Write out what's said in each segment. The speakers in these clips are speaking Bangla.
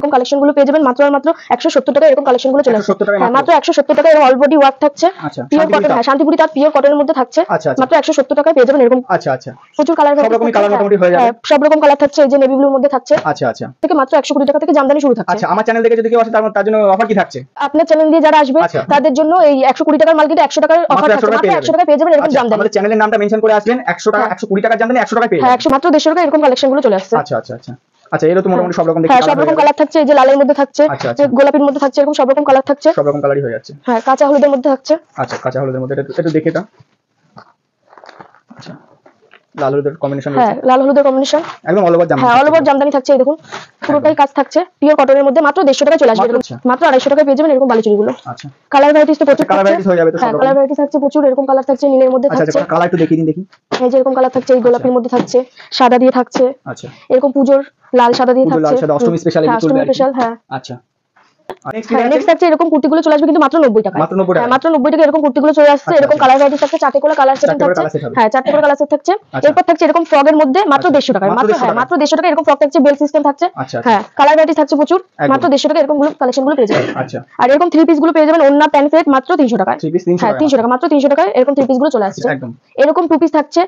এরকম কালেকশন গুলো পেয়ে যাবেন মাত্র আর মাত্র 170 টাকা। এরকম কালেকশন গুলো চলে আসছে মাত্র 170 টাকা। এর অল বডি ওয়ার্ক থাকছে, পিওর কটন। হ্যাঁ, শান্তিপুরি তার পিওর কটনের মধ্যে থাকছে মাত্র 170 টাকায় পেয়ে যাবেন এরকম। আচ্ছা আচ্ছা, প্রচুর কালার, সব রকম কালার মোটামুটি হয়ে যাবে। সব রকম কালার থাকছে। এই যে নেভি ব্লুর মধ্যে থাকছে আচ্ছা আচ্ছা, থেকে মাত্র 120 টাকা থেকে জামদানি শুরু থাকছে। আচ্ছা, আমার চ্যানেল দেখে যদি কেউ আসে তার জন্য অফার কি থাকছে? আপনার চ্যানেল দিয়ে যারা আসবে তাদের জন্য এই 120 টাকার মাল কিনতে 100 টাকার অফার থাকছে, মাত্র 100 টাকায় পেয়ে যাবেন এরকম জামদানি। আমাদের চ্যানেলের নামটা মেনশন করে আসবেন, 100 টাকা 120 টাকার জামদানি 100 টাকায় পেয়ে যাবেন। হ্যাঁ, 100 মাত্র 150 টাকা এরকম কালেকশন গুলো চলে আসছে। আচ্ছা আচ্ছা আচ্ছা আচ্ছা, এরও তো মোটামুটি সব রকম দেখতে। হ্যাঁ, সব রকম কালার থাকছে। এই যে লালের মধ্যে থাকছে, গোলাপির মধ্যে থাকছে, এরকম সব রকম কালার থাকছে। সব রকম কালারই হয়ে যাচ্ছে। হ্যাঁ, কাঁচা হলুদের মধ্যে থাকছে। আচ্ছা, কাঁচা হলুদের মধ্যে একটু দেখে এটা। আচ্ছা, লাল হলুদের কম্বিনেশন। হ্যাঁ, লাল হলুদের কম্বিনেশন একদম অল ওভার জামদানি। হ্যাঁ, অল ওভার জামদানি থাকছে। এই দেখুন পুরোটাই কাজ থাকছে পিওর কটনের মধ্যে মাত্র 150 টাকায় চলে আসবে। মাত্র 250 টাকায় পেয়ে যাবেন এরকম বালিচুরি গুলো। আচ্ছা, কালার ভ্যারাইটিস তো প্রচুর। কালার ভ্যারাইটিস হয়ে যাবে তো। হ্যাঁ, কালার ভ্যারাইটিস থাকছে প্রচুর। এরকম কালার থাকছে নীলের মধ্যে থাকছে। আচ্ছা, কালার একটু দেখিয়ে দিন দেখি। এই যে এরকম কালার থাকছে, এই গোলাপির মধ্যে থাকছে, সাদা দিয়ে থাকছে। আচ্ছা, এরকম পূজোর লাল সাদা দিয়ে থাকছে। লাল সাদা অষ্টমী স্পেশাল এর অষ্টমী স্পেশাল। হ্যাঁ, আচ্ছা। নেক্সট থাকছে এরকম কুর্তিগুলো চলে আসবে কিন্তু মাত্র 90 টাকায়। মাত্র 90 টাকা। মাত্র 90 টাকা এরকম কুর্তিগুলো চলে আসছে। এরকম কালার ভ্যারাইটিস থাকছে, চারটে করে কালার সেট থাকছে। হ্যাঁ, চারটে করে কালার সেট থাকছে। এরপর থাকছে এরকম ফ্রকের মধ্যে মাত্র 150 টাকায়। মাত্র 150 টাকা এরকম ফ্রক থাকছে, বেল সিস্টেম থাকছে। হ্যাঁ, কালার ভ্যারাইটিস থাকছে প্রচুর। মাত্র 150 টাকা এরকম কালেকশন গুলো পেয়ে যাবেন। আচ্ছা, আর এরকম থ্রি পিস গুলো পেয়ে যাবেন ওন্না প্যান্ট সেট মাত্র 300 টাকায়। হ্যাঁ, 300 টাকা, মাত্র 300 টাকায় এরকম থ্রি পিস গুলো চলে আসছে। এরকম টু পিস থাকছে,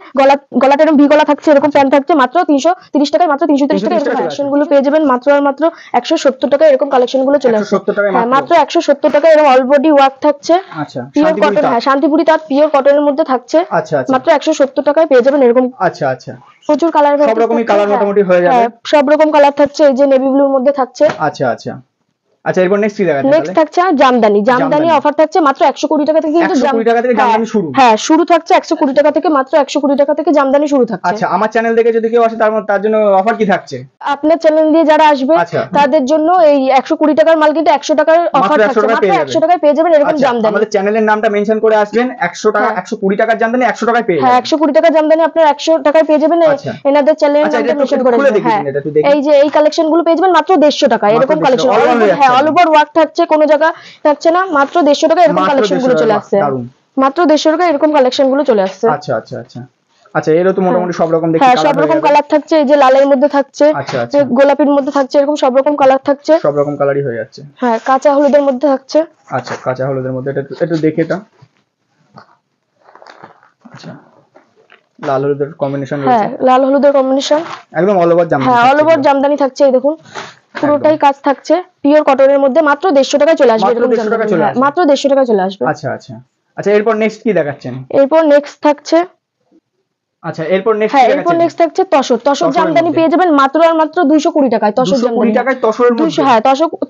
গলাটা এরকম ভি গলা থাকছে, এরকম প্যান্ট থাকছে মাত্র 330 টাকায়। মাত্র 330 টাকা এরকম কালেকশন গুলো পেয়ে যাবেন মাত্র আর মাত্র 170 টাকা এরকম কালেকশন গুলো চলে আসছে। হ্যাঁ, মাত্র 170 টাকা এরকম অল বডি ওয়ার্ক থাকছে। আচ্ছা, পিওর কটন। হ্যাঁ, শান্তিপুরি তার পিওর কটনের মধ্যে থাকছে। আচ্ছা আচ্ছা, মাত্র 170 টাকায় পেয়ে যাবেন এরকম। আচ্ছা আচ্ছা, প্রচুর কালার, সব রকমই কালার মোটামুটি হয়ে যাবে। সব রকম কালার থাকছে। এই যে নেভি ব্লুর মধ্যে থাকছে। আচ্ছা আচ্ছা আচ্ছা, এরপর নেক্সট কি দেখাচ্ছেন? নেক্সট থাকছে জামদানি। জামদানি অফার থাকছে মাত্র 120 টাকা থেকে। কিন্তু 120 টাকা থেকে জামদানি শুরু। হ্যাঁ, শুরু থাকছে 120 টাকা থেকে। মাত্র 120 টাকা থেকে জামদানি শুরু থাকছে। আচ্ছা, আমার চ্যানেল দেখে যদি কেউ আসে তার জন্য অফার কি থাকছে? আপনার চ্যানেল দিয়ে যারা আসবে তাদের জন্য এই 120 টাকার মাল কিন্তু 100 টাকার অফার থাকছে। মাত্র 100 টাকায় পেয়ে যাবেন এরকম জামদানি। আমাদের চ্যানেলের নামটা মেনশন করে আসবেন, 100 টাকা 120 টাকার জামদানি 100 টাকায় পেয়ে যাবেন। হ্যাঁ, 120 টাকার জামদানি আপনার 100 টাকায় পেয়ে যাবেন এনাদের চ্যানেলের নামটা মেনশন করে। হ্যাঁ, এই যে এই কালেকশন গুলো পেয়ে যাবেন মাত্র 150 টাকা এরকম কালেকশন। হ্যাঁ, অল ওভার ওয়ার্ক থাকছে, কোনো জায়গা থাকছে না। মাত্র 150 টাকা এরকম কালেকশন গুলো চলে আসছে। মাত্র 150 টাকা এরকম কালেকশন গুলো চলে আসছে। আচ্ছা আচ্ছা আচ্ছা আচ্ছা, এরও তো মোটামুটি সব রকম দেখতে। হ্যাঁ, সব রকম কালার থাকছে। এই যে লালের মধ্যে থাকছে, গোলাপির মধ্যে থাকছে, এরকম সব রকম কালার থাকছে। সব রকম কালারই হয়ে যাচ্ছে। হ্যাঁ, কাঁচা হলুদের মধ্যে থাকছে। আচ্ছা, কাঁচা হলুদের মধ্যে একটু দেখে এটা। আচ্ছা, লাল হলুদের কম্বিনেশন রয়েছে। হ্যাঁ, লাল হলুদের কম্বিনেশন একদম অল ওভার জামদানি। হ্যাঁ, অল ওভার জামদানি থাকছে। এই দেখুন পুরোটাই কাজ থাকছে পিওর কটনের মধ্যে। মাত্র 150 টাকায় চলে আসবে এরকম জামদানি। মাত্র 150 টাকায় চলে আসবে। আচ্ছা আচ্ছা আচ্ছা, এরপর নেক্সট কি দেখাচ্ছেন? এরপর নেক্সট থাকছে। আচ্ছা, এরপর নেক্সট হ্যাঁ, এরপর নেক্সট থাকছে তসর। তসর জামদানি পেয়ে যাবেন মাত্র আর মাত্র 220 টাকায়। তসর জামদানি 220 টাকায় তসরের মধ্যে। হ্যাঁ,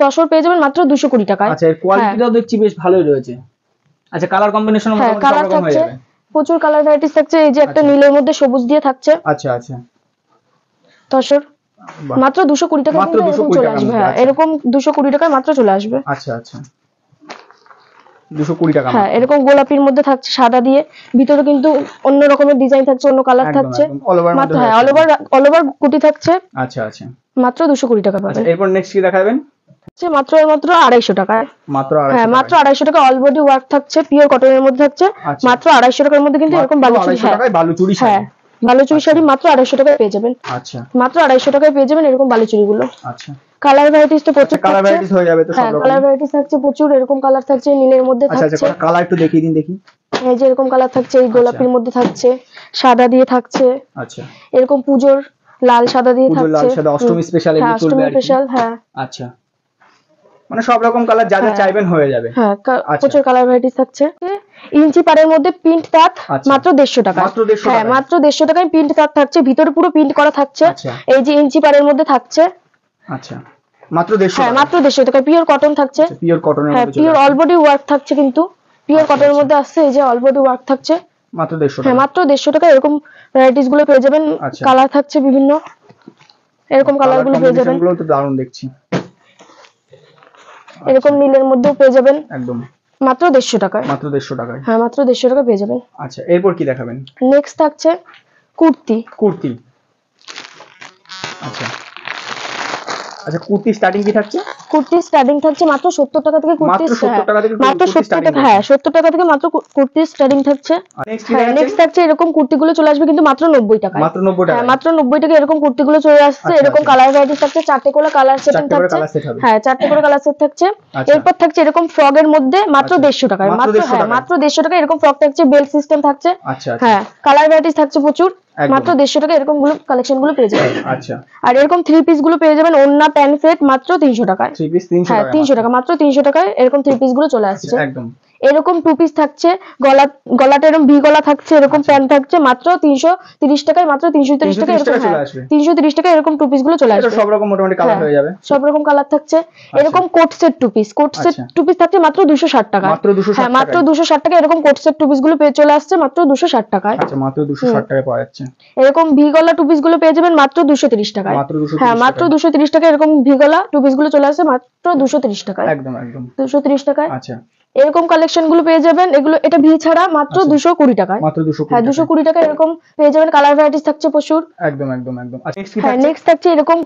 তসর পেয়ে যাবেন মাত্র 220 টাকায়। আচ্ছা, এর কোয়ালিটিটাও দেখছি বেশ ভালোই রয়েছে। আচ্ছা, কালার কম্বিনেশন মোটামুটি সব রকম হয়ে যাবে। প্রচুর কালার ভ্যারাইটিস থাকছে। এই যে একটা নীলের মধ্যে সবুজ দিয়ে থাকছে। আচ্ছা আচ্ছা, তসর মাত্র 220 টাকা মাত্র 220 চলে আসবে। হ্যাঁ, এরকম 220 টাকায় মাত্র চলে আসবে। আচ্ছা আচ্ছা, 220 টাকা। হ্যাঁ, এরকম গোলাপির মধ্যে থাকছে সাদা দিয়ে, ভিতরে কিন্তু অন্য রকমের ডিজাইন থাকছে, অন্য কালার থাকছে। মাত্র হ্যাঁ, অল ওভার কুটি থাকছে। আচ্ছা আচ্ছা, মাত্র 220 টাকা পাবেন। এরপর নেক্সট কি দেখাবেন? মাত্র 250 টাকায়। মাত্র 250। হ্যাঁ, মাত্র 250 টাকা অল বডি ওয়ার্ক থাকছে, পিওর কটনের মধ্যে থাকছে। মাত্র 250 টাকার মধ্যে কিন্তু এরকম বালুচুরি। হ্যাঁ, বালুচুরি শাড়ি মাত্র 250 টাকায় পেয়ে যাবেন। আচ্ছা, মাত্র 250 টাকায় পেয়ে যাবেন এরকম বালুচুরি গুলো। আচ্ছা, কালার ভ্যারাইটিস তো প্রচুর। কালার ভ্যারাইটিস হয়ে যাবে তো সব রকম। কালার ভ্যারাইটিস থাকছে প্রচুর। এরকম কালার থাকছে নীলের মধ্যে থাকছে। আচ্ছা আচ্ছা, কালার একটু দেখিয়ে দিন দেখি। এই যে এরকম কালার থাকছে, এই গোলাপির মধ্যে থাকছে, সাদা দিয়ে থাকছে। আচ্ছা, এরকম পূজোর লাল সাদা দিয়ে থাকছে। লাল সাদা অষ্টমী স্পেশাল এর চলবে। অষ্টমী স্পেশাল। হ্যাঁ, আচ্ছা, মানে সব রকম কালার যা যা চাইবেন হয়ে যাবে। হ্যাঁ, প্রচুর কালার ভ্যারাইটিস থাকছে। ইঞ্চি পাড়ের মধ্যে প্রিন্ট তাঁত মাত্র 150 টাকা। হ্যাঁ, মাত্র 150 টাকায় প্রিন্ট তাঁত থাকছে, ভিতরে পুরো প্রিন্ট করা থাকছে। এই যে ইঞ্চি পাড়ের মধ্যে থাকছে। আচ্ছা, মাত্র 150। হ্যাঁ, মাত্র 150 টাকা। পিওর কটন থাকছে। পিওর কটনের মধ্যে। হ্যাঁ, পিওর অল বডি ওয়ার্ক থাকছে কিন্তু পিওর কটনের মধ্যে আসছে। এই যে অল বডি ওয়ার্ক থাকছে মাত্র 150 টাকা। হ্যাঁ, মাত্র 150 টাকা এরকম ভ্যারাইটিস গুলো পেয়ে যাবেন। কালার থাকছে বিভিন্ন, এরকম কালার গুলো পেয়ে যাবেন। এগুলো তো দারুণ দেখছি। এরকম নীলের মধ্যেও পেয়ে যাবেন একদম মাত্র 150 টাকায়। মাত্র 150 টাকায়। হ্যাঁ, মাত্র 150 টাকা পেয়ে যাবেন। আচ্ছা, এরপর কি দেখাবেন? নেক্সট থাকছে কুর্তি। কুর্তি। আচ্ছা, আচ্ছা কুর্তি স্টার্টিং কি থাকছে? কুর্তি স্টার্টিং থাকছে মাত্র 70 টাকা থেকে কুর্তি, মাত্র 70 টাকা থেকে মাত্র কুর্তি 70 starting টাকা, হ্যাঁ 70 টাকা থেকে মাত্র কুর্তি স্টার্টিং থাকছে। নেক্সট কি হ্যাঁ দেখাচ্ছেন? নেক্সট থাকছে এরকম কুর্তিগুলো চলে আসবে কিন্তু মাত্র 90 টাকায়। মাত্র 90 টাকা। হ্যাঁ মাত্র 90 টাকা এরকম কুর্তিগুলো চলে আসছে। আচ্ছা, এরকম আচ্ছা। কালার ভ্যারাইটিস থাকছে, 4টে করে কালার সেটিং চারটে করে থাকছে। কালার সেট হবে। হ্যাঁ 4টে করে কালার সেট থাকছে। আচ্ছা। এরপর থাকছে এরকম ফ্রকের মধ্যে মাত্র আচ্ছা। 150 টাকায়, মাত্র মাত্র 150 হ্যাঁ টাকায়। মাত্র 150 টাকা এরকম ফ্রক থাকছে, বেল্ট সিস্টেম থাকছে। আচ্ছা আচ্ছা। হ্যাঁ কালার ভ্যারাইটিস থাকছে প্রচুর, একদম। মাত্র 150 টাকা এরকম গুলো কালেকশন গুলো পেয়ে যাবেন। আচ্ছা। আর এরকম 3 পিস গুলো পেয়ে যাবেন ওন্না প্যান্ট সেট মাত্র 300 টাকায়। 3 পিস 300 হ্যাঁ টাকা। 300 টাকা, মাত্র 300 টাকায় এরকম 3 পিস গুলো চলে আসছে। একদম। এরকম 2 পিস থাকছে, গলাটা এরকম ভি গলা থাকছে, এরকম প্যান্ট থাকছে মাত্র 330 টাকায়, মাত্র 330 টাকা 330 এরকম। টাকা চলে হ্যাঁ আসবে। 330 টাকা এরকম 2 পিস গুলো চলে এটা আসবে। সব রকম মোটামুটি কালার হ্যাঁ, হয়ে যাবে। সব রকম কালার থাকছে। এরকম coat set 2 piece, coat set আচ্ছা। 2 পিস থাকছে মাত্র 260 টাকা। মাত্র 260 হ্যাঁ মাত্র টাকায়। 260 টাকা এরকম কোট সেট 2 পিস গুলো পেয়ে চলে আসছে মাত্র 260 টাকায়। আচ্ছা মাত্র 260 টাকায় পাওয়া যাচ্ছে। এরকম ভি গলা 2 পিস গুলো পেয়ে যাবেন মাত্র 230 টাকায়। মাত্র 230 হ্যাঁ মাত্র 230 টাকা এরকম ভি গলা 2 পিস গুলো চলে আসছে মাত্র 230 টাকায়। একদম একদম। 230 টাকায় আচ্ছা। এরকম কালেকশন গুলো পেয়ে যাবেন। এগুলো এটা ভি ছাড়া মাত্র 220 টাকায়। মাত্র 220 হ্যাঁ 220 টাকা এরকম পেয়ে যাবেন। কালার ভ্যারাইটিস থাকছে প্রচুর। একদম একদম একদম। আচ্ছা নেক্সট কি হ্যাঁ থাকছে? নেক্সট থাকছে এরকম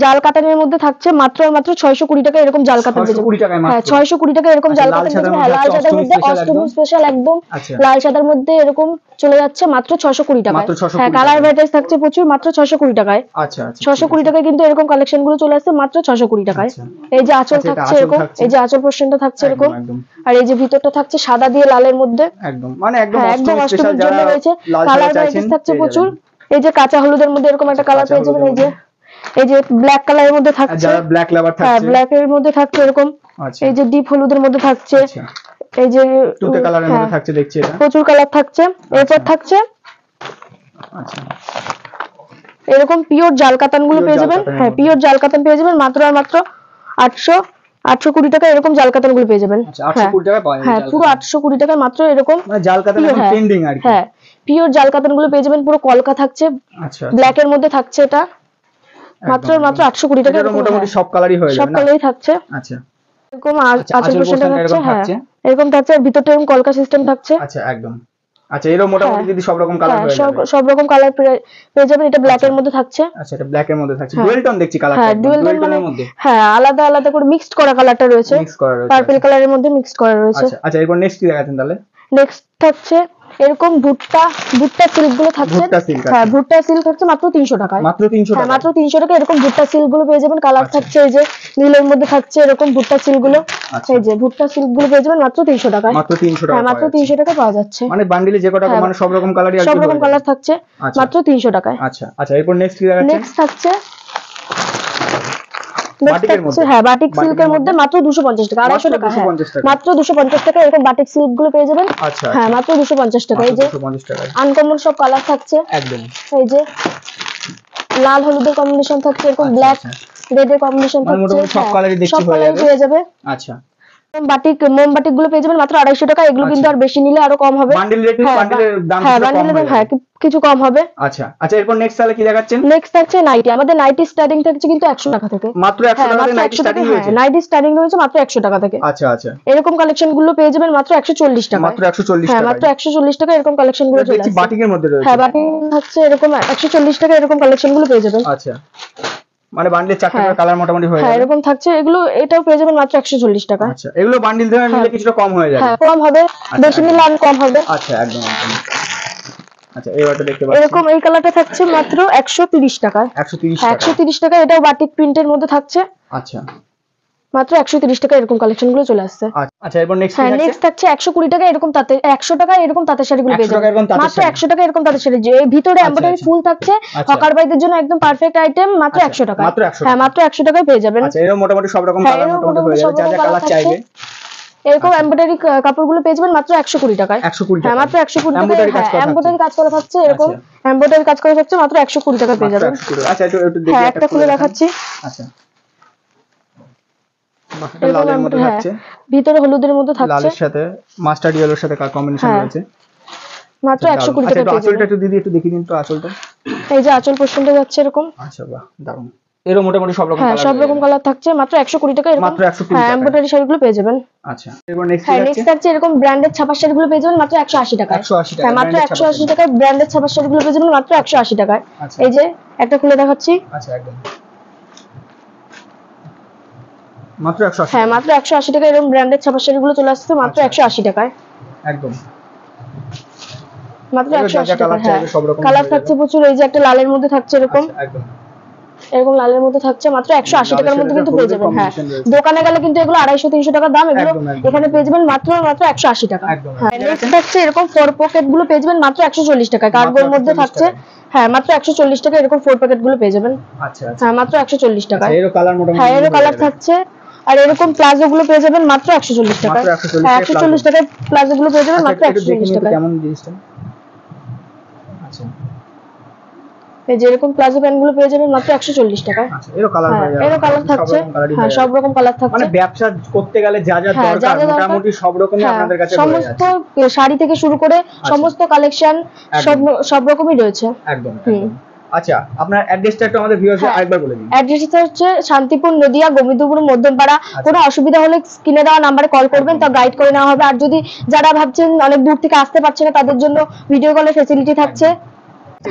জাল কাতানের মধ্যে থাকছে মাত্র আর মাত্র 620 টাকা এরকম জাল কাতান পেয়ে যাবেন। 620 টাকায় মাত্র। হ্যাঁ 620 টাকা এরকম আচ্ছা, জাল লাল কাতান সাদার পেয়ে যাবেন। হ্যাঁ লাল মধ্যে সাদার মধ্যে অষ্টমী special অষ্টমী স্পেশাল একদম আচ্ছা। লাল সাদার মধ্যে এরকম চলে যাচ্ছে মাত্র 620 টাকায়। মাত্র 620 হ্যাঁ কালার টাকায়। ভ্যারাইটিস থাকছে প্রচুর মাত্র 620 টাকায়। আচ্ছা আচ্ছা। 620 টাকায় কিন্তু এরকম কালেকশন গুলো চলে আসছে মাত্র 620 টাকায়। আচ্ছা। এই যে আঁচল আচ্ছা, এটা থাকছে আঁচল এরকম, থাকছে। এই যে আঁচল পোর্শনটা থাকছে একদম, এরকম। একদম। আর এই যে ভিতরটা থাকছে সাদা দিয়ে লালের মধ্যে। একদম মানে একদম হ্যাঁ একদম অষ্টমী স্পেশাল অষ্টমীর জন্য যারা রয়েছে। লাল কালার সাদা চাইছেন ভ্যারাইটিস থাকছে পেয়ে প্রচুর। যাবেন। এই যে কাঁচা হলুদের মধ্যে এরকম একটা কালার কাঁচা পেয়ে যাবেন। হলুদের এই যে ব্ল্যাক কালারের মধ্যে আর থাকছে। যারা ব্ল্যাক লাভার হ্যাঁ থাকছে। ব্ল্যাক এর মধ্যে থাকছে এরকম। আচ্ছা। এই যে ডিপ হলুদের মধ্যে থাকছে। আচ্ছা। এই যে তুতে কালারের হ্যাঁ, মধ্যে থাকছে দেখছি এটা। প্রচুর কালার থাকছে। এরপর থাকছে আচ্ছা। এরকম পিওর জাল কাতান গুলো Pure পেয়ে জাল যাবেন। কাতানের হ্যাঁ মধ্যে। পিওর জাল কাতান পেয়ে যাবেন মাত্র আর মাত্র 820 টাকা এরকম জাল কাতান গুলো পেয়ে যাবেন। আচ্ছা 820 টাকায় পাওয়া যাবে হ্যাঁ জাল পুরো কাতান। 820 টাকায় মাত্র এরকম মানে জাল কাতান এখন হ্যাঁ, ট্রেন্ডিং আর কি। হ্যাঁ পিওর জাল কাতান গুলো পেয়ে যাবেন। পুরো কলকা থাকছে, আচ্ছা। ব্ল্যাক এর মধ্যে থাকছে এটা মাত্র একদম, মাত্র একদম। 820 টাকা এটারও এরকম। মোটামুটি হ্যাঁ, সব কালারই হয়ে সব যাবে না? কালারই থাকছে আচ্ছা। এরকম। আচ্ছা, আঁচল আঁচল পোর্শনটা portionটা থাকছে। এরকম হ্যাঁ থাকছে। এরকম থাকছে আর ভিতরটা এরকম কলকা সিস্টেম থাকছে। আচ্ছা একদম। আচ্ছা এরও মোটামুটি হ্যাঁ। যদি সব রকম কালার হ্যাঁ হয়ে যাবে। সব রকম কালার পেয়ে যাবেন। এটা ব্ল্যাক এর মধ্যে থাকছে। আচ্ছা এটা ব্ল্যাক এর মধ্যে থাকছে। হ্যাঁ। ডুয়েল টোন দেখছি কালারটা। হ্যাঁ ডুয়েল টোন মানে টোনের মধ্যে হ্যাঁ আলাদা আলাদা করে মিক্সড করা কালারটা রয়েছে। মিক্স করা রয়েছে। পার্পল কালারের মধ্যে মিক্সড করা রয়েছে। আচ্ছা আচ্ছা এরপর নেক্সট কি দেখাচ্ছেন তাহলে? নেক্সট থাকছে এরকম ভুট্টা সিল্ক গুলো থাকছে। ভুট্টা silk আছে। হ্যাঁ ভুট্টা সিল্ক থাকছে মাত্র 300 টাকায়। মাত্র 300 হ্যাঁ টাকা। মাত্র 300 টাকা এরকম ভুট্টা সিল্ক গুলো পেয়ে যাবেন। কালার আচ্ছা। থাকছে এই যে নীলের মধ্যে থাকছে এরকম ভুট্টা সিল্ক গুলো। আচ্ছা। এই যে ভুট্টা সিল্ক গুলো পেয়ে যাবেন মাত্র 300 টাকায়। মাত্র 300 টাকা। হ্যাঁ মাত্র 300 টাকা পাওয়া যাচ্ছে। মানে বান্ডিলে যে কটা হ্যাঁ, মানে সব রকম কালারই আর কি সব হয়ে রকম যাবে। কালার থাকছে আচ্ছা। মাত্র 300 টাকায়। আচ্ছা আচ্ছা এরপর নেক্সট কি দেখাচ্ছেন? নেক্সট থাকছে বাটিকের মধ্যে। হ্যাঁ বাটিক বাটিকের সিল্কের মধ্যে মাত্র 250 টাকা, 250 টাকা। হ্যাঁ 250 টাকা। মাত্র 250 টাকা এরকম বাটিক সিল্ক গুলো পেয়ে যাবেন। আচ্ছা হ্যাঁ মাত্র 250 টাকা। এই যে 250 টাকায়। আনকমন সব কালার থাকছে। একদম। এই যে লাল হলুদের কম্বিনেশন থাকছে এরকম, আচ্ছা, ব্ল্যাক আচ্ছা। রেড এর কম্বিনেশন মানে থাকছে। মোটামুটি সব হ্যাঁ, কালারই দেখছি সব হয়ে কালারই যাবে। পেয়ে যাবে। আচ্ছা। মোমবাটিক গুলো পেয়ে যাবেন মাত্র 250 টাকা। এগুলো কিন্তু আচ্ছা। আর বেশি নিলে আরো কম হবে। বান্ডিল রেট হ্যাঁ, বান্ডিলের দাম হ্যাঁ কিছুটা কম বান্ডিলের দাম হয়ে হ্যাঁ যাবে। কিছু কম হবে। আচ্ছা আচ্ছা এরপর নেক্সট তাহলে কি দেখাচ্ছেন? নেক্সট থাকছে নাইটি। আমাদের নাইটি স্টার্টিং থাকছে কিন্তু 100 টাকা থেকে। মাত্র 100 হ্যাঁ টাকা মাত্র থেকে নাইটি 100 টাকা। স্টার্টিং হ্যাঁ রয়েছে। নাইটি স্টার্টিং রয়েছে মাত্র 100 টাকা থেকে। আচ্ছা আচ্ছা এরকম কালেকশন গুলো পেয়ে যাবেন মাত্র 140 টাকা। মাত্র 140 হ্যাঁ টাকা। মাত্র 140 টাকা এরকম কালেকশন গুলো চলে দেখছি আসছে। বাটিকের মধ্যে রয়েছে। হ্যাঁ বাটিক থাকছে এরকম 140 টাকা এরকম কালেকশন গুলো পেয়ে যাবেন। আচ্ছা মানে বান্ডিলের চারটা হ্যাঁ। করে কালার মোটামুটি হয়ে হ্যাঁ যাবে। এরকম থাকছে। এগুলো এটাও পেয়ে যাবেন মাত্র 140 টাকা। আচ্ছা এগুলো বান্ডিল ধরে নিলে কিছুটা কম হয়ে যাবে। হ্যাঁ কম হবে, বেশি নিলে আর কম হবে। আচ্ছা একদম একদম। আচ্ছা এবারটা দেখতে পাচ্ছি এরকম এই কালারটা থাকছে মাত্র 130 টাকায়। 130 হ্যাঁ টাকা। 130 টাকা। এটাও বাটিক প্রিন্টের মধ্যে থাকছে আচ্ছা মাত্র 130 টাকা এরকম কালেকশন গুলো চলে আসছে। আচ্ছা এরপর নেক্সট হ্যাঁ নেক্সট থাকছে 120 টাকা এরকম তাতে 100 টাকা এরকম তাঁতের শাড়িগুলো পেয়ে 100 টাকা যাবেন এরকম তাঁতের মাত্র শাড়ি। 100 টাকা এরকম তাঁতের শাড়ি। যে এর ভিতরে এমব্রয়ডারি আচ্ছা। ফুল থাকছে আচ্ছা। হকার বাইদের জন্য একদম পারফেক্ট আইটেম মাত্র আচ্ছা, 100 টাকা। মাত্র 100 হ্যাঁ টাকা। মাত্র 100 টাকায় পেয়ে যাবেন। আচ্ছা এরও মোটামুটি সব রকম হ্যাঁ কালার এরকম মোটামুটি হয়ে সব যাবে। যা রকম যা কালার কালার থাকছে। চাইবে এরকম এমব্রয়ডারি কাপড়গুলো পেয়ে যাবেন মাত্র 120 টাকায়। 120 হ্যাঁ টাকা। মাত্র 120 টাকায়। এমব্রয়ডারি কাজ হ্যাঁ করা এমব্রয়ডারি থাকছে। কাজ করা থাকছে এরকম আচ্ছা। এমব্রয়ডারি কাজ করা থাকছে মাত্র 120 টাকা পেয়ে মাত্র যাবেন। 120 টাকা। আচ্ছা একটু দেখি হ্যাঁ একটা খুলে দেখান। দেখাচ্ছি। আচ্ছা এটা এরকম লালের মধ্যে হ্যাঁ থাকছে। ভিতরে হলুদের মধ্যে থাকছে লালের সাথে মাস্টার্ড ইয়েলোর সাথে কম্বিনেশন হ্যাঁ। রয়েছে। মাত্র 120 আচ্ছা টাকা একটু পেয়ে আঁচলটা যাবেন। একটু দিদি একটু দেখিয়ে দিন তো আঁচলটা। এই যে আঁচল পোর্শনটা যাচ্ছে এরকম। আচ্ছা বাহ দারুণ। এরও মোটামুটি সব রকম হ্যাঁ কালার সব রকম কালার থাকছে মাত্র 120 টাকা এরকম। মাত্র 120 হ্যাঁ টাকায়। এমব্রয়ডারি শাড়িগুলো পেয়ে যাবেন। আচ্ছা এরপর নেক্সট হ্যাঁ কি নেক্সট আছে? থাকছে এরকম ব্র্যান্ডেড ছাপার শাড়িগুলো পেয়ে যাবেন মাত্র 180 টাকায়। 180 টাকা হ্যাঁ মাত্র branded ছাপার 180 টাকায় ব্র্যান্ডেড ছাপার শাড়িগুলো পেয়ে যাবেন মাত্র 180 টাকায়। আচ্ছা। এই যে একটা খুলে দেখাচ্ছি। আচ্ছা একদম। মাত্র 180। হ্যাঁ মাত্র 180 টাকা এরকম ব্র্যান্ডেড ছাপা শাড়িগুলো চলে আসছে মাত্র 180 টাকায়। একদম মাত্র 180 টাকা। কালার হ্যাঁ সব রকম কালার থাকছে প্রচুর, এই যে একটা লালের মধ্যে থাকছে এরকম, একদম এরকম লালের মধ্যে থাকছে মাত্র 180 টাকার মধ্যে কিন্তু পেয়ে যাবেন। হ্যাঁ দোকানে গেলে কিন্তু এগুলো 250-300 টাকা দাম, এগুলো এখানে পেয়ে যাবেন মাত্র 180 টাকা। হ্যাঁ নেক্সট থাকছে এরকম ফোর পকেট গুলো পেয়ে যাবেন মাত্র 140 টাকা, কার্গোর মধ্যে থাকছে। হ্যাঁ মাত্র 140 টাকা এরকম ফোর প্যাকেট গুলো পেয়ে যাবেন। আচ্ছা হ্যাঁ মাত্র 140 টাকা। এরও কালার মোটামুটি, হ্যাঁ এরও কালার থাকছে। আর এরকম প্লাজো গুলো পেয়ে যাবেন মাত্র 140 টাকা। হ্যাঁ 140 টাকায় প্লাজো গুলো পেয়ে যাবেন মাত্র 140 টাকা। কেমন জিনিসটা? আচ্ছা এই যে এরকম প্লাজো প্যান্ট গুলো পেয়ে যাবেন মাত্র 140 টাকা। আচ্ছা এরও কালার পাওয়া যাবে, এরও কালার থাকছে। হ্যাঁ সব রকম কালার থাকছে, মানে ব্যবসা করতে গেলে যা যা দরকার মোটামুটি সব রকমই আপনাদের কাছে রয়েছে। সমস্ত শাড়ি থেকে শুরু করে সমস্ত কালেকশন সব রকমই রয়েছে। একদম আচ্ছা আপনার অ্যাড্রেসটা একটু আমাদের ভিউয়ারদের আরেকবার বলে দিন। অ্যাড্রেসটা হচ্ছে শান্তিপুর নদিয়া গোবিন্দপুর মধ্যমপাড়া। কোনো অসুবিধা হলে স্ক্রিনে দেওয়া নাম্বারে কল করবেন, তা গাইড করে নেওয়া হবে। আর যদি যারা ভাবছেন অনেক দূর থেকে আসতে পারছে না তাদের জন্য ভিডিও কলের ফ্যাসিলিটি থাকছে।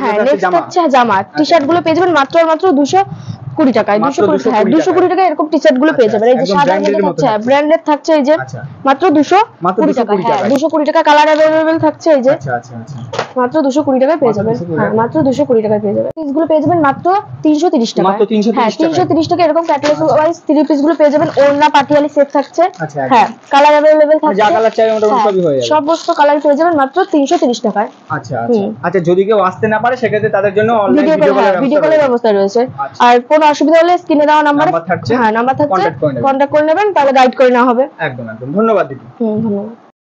হ্যাঁ নেক্সট হচ্ছে জামা, টি শার্ট গুলো পেয়ে যাবেন মাত্র 220 টাকায়। 220 টাকায় এরকম টি শার্ট গুলো পেয়ে যাবেন। এই যে সাদা মধ্যে থাকছে, ব্র্যান্ডেড থাকছে, এই যে মাত্র 220 টাকা। হ্যাঁ 220 টাকা, কালার अवेलेबल থাকছে, এই যে মাত্র 220 টাকায় পেয়ে যাবেন। হ্যাঁ মাত্র 220 টাকায় পেয়ে যাবেন। পিস গুলো পেয়ে যাবেন মাত্র 330 টাকা। হ্যাঁ 330 টাকা এরকম ক্যাটালগ ওয়াইজ 3 পিস গুলো পেয়ে যাবেন। ওড়না পাটিয়ালি সেট থাকছে। হ্যাঁ কালার अवेलेबल থাকছে, যা কালার চাই মোটামুটি সবই হয়ে যাবে। সমস্ত কালার পেয়ে যাবেন মাত্র 330 টাকায়। আচ্ছা আচ্ছা যদি কেউ আসতে না পারে সেক্ষেত্রে তাদের জন্য অনলাইন ভিডিও কলের ব্যবস্থা রয়েছে। আর কোনো অসুবিধা হলে স্ক্রিনে দেওয়া নাম্বার থাকছে, হ্যাঁ নাম্বার থাকছে, কন্টাক্ট করে নেবেন, তাহলে গাইড করে নেওয়া হবে। একদম ধন্যবাদ দিদি। ধন্যবাদ।